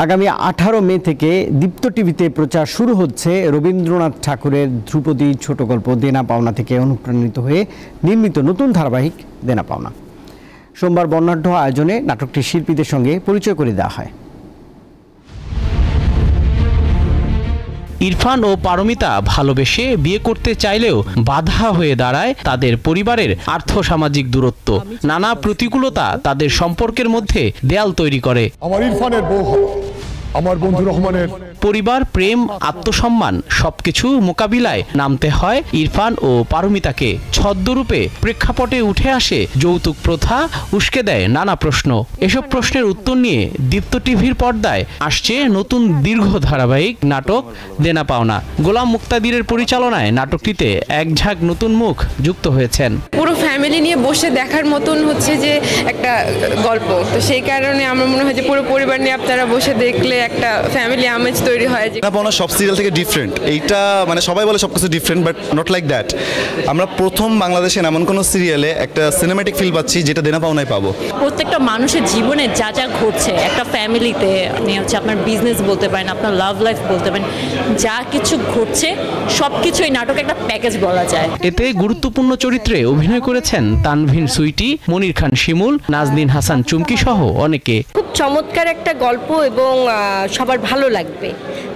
আগামী 18 মে থেকে দীপ্ত টিভিতে প্রচার শুরু হচ্ছে রবীন্দ্রনাথ ঠাকুরের ধ্রুপদী ছোট গল্প দেনা পাওনা থেকে অনুপ্রাণিত হয়ে নির্মিত নতুন ধারাবাহিক দেনা পাওনা। সোমবার বর্ণাঢ্য আয়োজনে নাটকটির শিল্পীদের সঙ্গে পরিচয় করে দেওয়া হয়। ইরফান ও পারমিতা ভালোবেসে বিয়ে করতে চাইলেও বাধা হয়ে দাঁড়ায় তাদের পরিবারের আর্থসামাজিক দূরত্ব। নানা প্রতিকূলতা তাদের সম্পর্কের মধ্যে দেয়াল তৈরি করে। আমার ইরফানের বউ হবে আমার বন্ধু রহমানের। পরিবার, প্রেম, আত্মসম্মান সবকিছু মোকাবিলায় নামতে হয় ইরফান ও পারমিতাকে। ছদ্মরূপে প্রেক্ষাপটে উঠে আসে যৌতুক প্রথা, উস্কে দেয় নানা প্রশ্ন। এসব প্রশ্নের উত্তর নিয়ে দীপ্ত টিভির পর্দায় আসছে নতুন দীর্ঘ ধারাবাহিক নাটক দেনা পাওনা। গোলাম মুক্তাদিরের পরিচালনায় নাটকটিতে এক ঝাঁক নতুন মুখ যুক্ত হয়েছেন। পুরো ফ্যামিলি নিয়ে বসে দেখার মতন হচ্ছে যে একটা গল্প, তো সেই কারণে আমার মনে হয় যে পুরো পরিবার নিয়ে আপনারা বসে দেখলে একটা ফ্যামিলি আমেজ তৈরি হয়। দেনা পাওনা সব সিরিয়াল থেকে ডিফারেন্ট। এইটা মানে সবাই বলে সবকিছু different, but not like that. আমরা প্রথম বাংলাদেশে এমন কোনো সিরিয়ালে একটা সিনেম্যাটিক ফিল পাচ্ছি যেটা দেনা পাওনায় পাবো। প্রত্যেকটা মানুষের জীবনে যা যা ঘটছে একটা ফ্যামিলিতে, আপনি হচ্ছে আপনার বিজনেস বলতে পারেন, আপনার লাভ লাইফ বলতে পারেন, যা কিছু ঘটছে সবকিছু এই নাটকে একটা প্যাকেজ বলা যায়। এতে গুরুত্বপূর্ণ চরিত্রে অভিনয় করেছেন তানভীর সুইটি, মনির খান শিমুল, নাজনীন হাসান চুমকি সহ অনেকে। খুব চমৎকার একটা গল্প এবং সবার ভালো লাগবে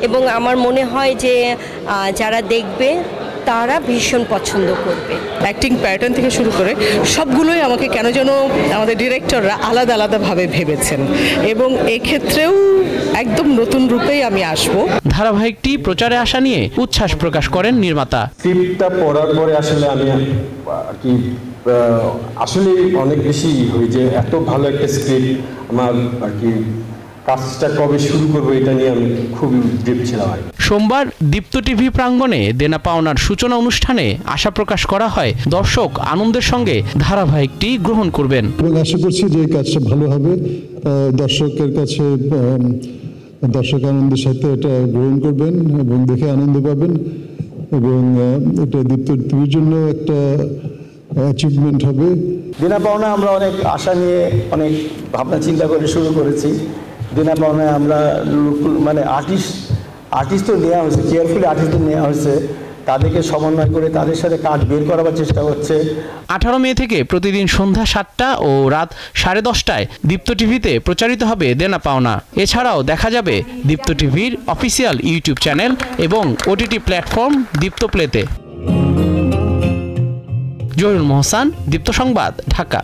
এবং আমার মনে হয় যে যারা দেখবে তারা ভীষণ পছন্দ করবে। অ্যাক্টিং প্যাটার্ন থেকে শুরু করে সবগুলোই আমাকে কেন যেন আমাদের ডিরেক্টররা আলাদা আলাদাভাবে ভেবেছেন এবং এক্ষেত্রেও একদম নতুন রূপেই আমি আসব। ধারাবাহিকটি প্রচারে আসা নিয়ে উচ্ছ্বাস প্রকাশ করেন নির্মাতা। স্ক্রিপ্টটা পড়ার পরে আসলে আমি কি আসলে অনেক বেশি হই যে এত ভালো একটা স্ক্রিপ্ট, আমার আর কি কাজটা কবে শুরু করবো এটা নিয়ে আমি খুব ডিপ ছিলাম। সোমবার দীপ্ত টিভি প্রাঙ্গণে দেনা পাওনার সূচনা অনুষ্ঠানে আশা প্রকাশ করা হয় দর্শক আনন্দের সঙ্গে ধারাবাহিকটি গ্রহণ করবেন এবং আশা করছি যে এই কাজটা ভালো হবে, দর্শকের কাছে দর্শক আনন্দের সাথে এটা গ্রহণ করবেন এবং দেখে আনন্দ পাবেন এবং এটা দীপ্ত টিভির জন্য একটা অ্যাচিভমেন্ট হবে। দেনা পাওনা আমরা অনেক আশা নিয়ে অনেক ভাবনা চিন্তা করে শুরু করেছি। দেনা পাওনায় আমরা মানে আর্টিস্ট তো নেওয়া হয়েছে, কেয়ারফুলি আর্টিস্টদের নেওয়া হয়েছে, তাদেরকে সমন্বয় করে তাদের সাথে কাজ বের করার চেষ্টা করছে। 18 মে থেকে প্রতিদিন সন্ধ্যা 7টা ও রাত 10:30টায় দীপ্ত টিভিতে প্রচারিত হবে দেনা পাওনা। এছাড়াও দেখা যাবে দীপ্ত টিভির অফিসিয়াল ইউটিউব চ্যানেল এবং ওটিটি প্ল্যাটফর্ম দীপ্ত প্লেতে। জহিরুল মোহসান, দীপ্ত সংবাদ, ঢাকা।